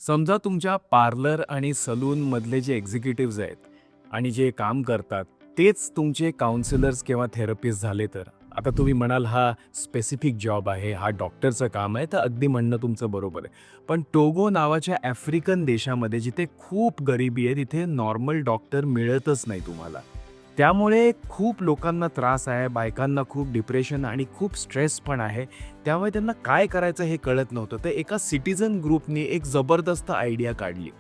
समजा तुमच्या पार्लर आणि सलूनमधले जे एक्झिक्युटिव्हज आहेत आणि जे काम करतात तेच तुमचे काउन्सिलर्स किंवा थेरपिस्ट झाले तर. आता तुम्ही म्हणाल हा स्पेसिफिक जॉब आहे, हा डॉक्टरचं काम आहे, तर अगदी म्हणणं तुमचं बरोबर आहे. पण टोगो नावाच्या आफ्रिकन देशामध्ये जिथे खूप गरिबी आहे तिथे नॉर्मल डॉक्टर मिळतच नाही तुम्हाला. त्यामुळे खूप लोकांना त्रास आहे, बायकांना खूप डिप्रेशन आणि खूप स्ट्रेस पण आहे. त्यामुळे त्यांना काय करायचं हे कळत नव्हतं. तर एका सिटिझन ग्रुपनी एक जबरदस्त आयडिया काढली.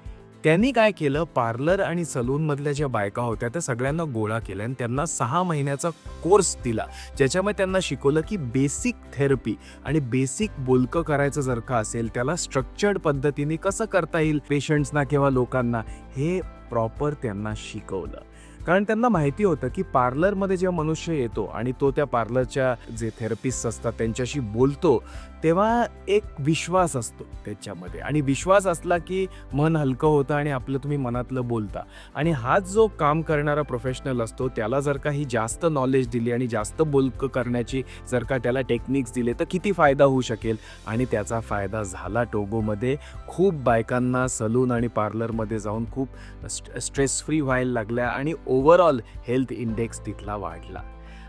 त्यांनी काय केलं, पार्लर आणि सलूनमधल्या ज्या बायका होत्या त्या सगळ्यांना गोळा केल्या आणि त्यांना 6 महिन्याचा कोर्स दिला. ज्याच्यामध्ये त्यांना शिकवलं की बेसिक थेरपी आणि बेसिक बोलकं करायचं जर का असेल, त्याला स्ट्रक्चर्ड पद्धतीने कसं करता येईल पेशंट्सना किंवा लोकांना, हे प्रॉपर त्यांना शिकवलं. कारण त्यांना माहिती होतं की पार्लरमध्ये जेव्हा मनुष्य येतो आणि तो त्या पार्लरच्या जे थेरपिस्ट असतात त्यांच्याशी बोलतो, तेव्हा एक विश्वास असतो त्याच्यामध्ये आणि विश्वास असला की मन हलकं होतं आणि आपलं तुम्ही मनातलं बोलता. आणि हाच जो काम करणारा प्रोफेशनल असतो त्याला जर का ही जास्त नॉलेज दिली आणि जास्त बोलकं करण्याची जर का त्याला टेक्निक्स दिले तर किती फायदा होऊ शकेल. आणि त्याचा फायदा झाला टोगोमध्ये. खूप बायकांना सलून आणि पार्लरमध्ये जाऊन खूप स्ट्रेस फ्री व्हायला लागल्या आणि ओव्हरऑल हेल्थ इंडेक्स तिथला वाढला.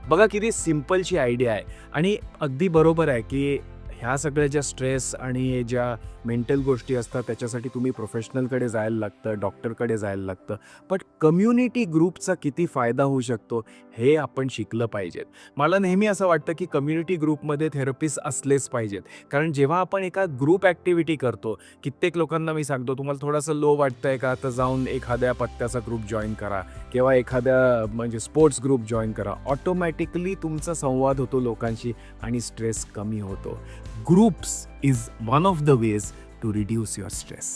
बघा किती सिम्पलची आयडिया आहे. आणि अगदी बरोबर आहे की ह्या सगळ्या ज्या स्ट्रेस आणि ज्या मेंटल गोष्टी असतात त्याच्यासाठी तुम्ही प्रोफेशनलकडे जायला लागतं, डॉक्टरकडे जायला लागतं. पण कम्युनिटी ग्रुपचा किती फायदा होऊ शकतो हे आपण शिकलं पाहिजेत. मला नेहमी असं वाटतं की कम्युनिटी ग्रुपमध्ये थेरपिस्ट असलेच पाहिजेत. कारण जेव्हा आपण एका ग्रुप ॲक्टिव्हिटी करतो, कित्येक लोकांना मी सांगतो तुम्हाला थोडंसं लो वाटतंय का, तर जाऊन एखाद्या पत्त्याचा ग्रुप जॉईन करा किंवा एखाद्या म्हणजे स्पोर्ट्स ग्रुप जॉईन करा. ऑटोमॅटिकली तुमचा संवाद होतो लोकांशी आणि स्ट्रेस कमी होतो. Groups is one of the ways to reduce your stress.